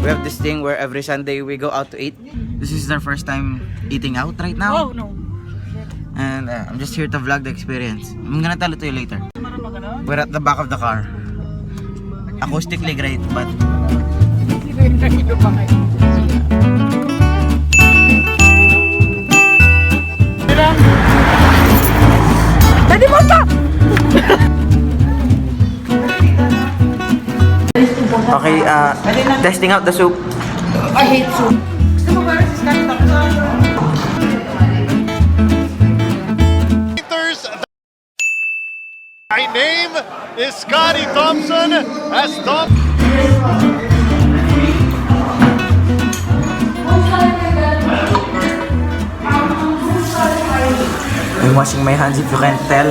We have this thing where every Sunday we go out to eat. This is their first time eating out right now. Oh no. And I'm just here to vlog the experience. I'm gonna tell it to you later. We're at the back of the car. Acoustically great, but Daddy Monta! okay, testing out the soup. I hate soup. Gusto mo ba rin sa My name is Scotty Thompson as Tom. I'm washing my hands if you can't tell.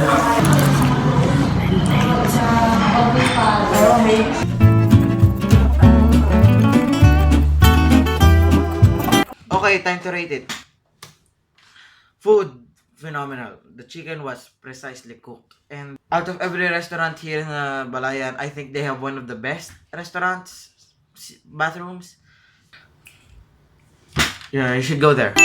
Okay, time to rate it. Food, phenomenal. The chicken was precisely cooked. And out of every restaurant here in Balayan, I think they have one of the best restaurants, bathrooms. Yeah, you should go there.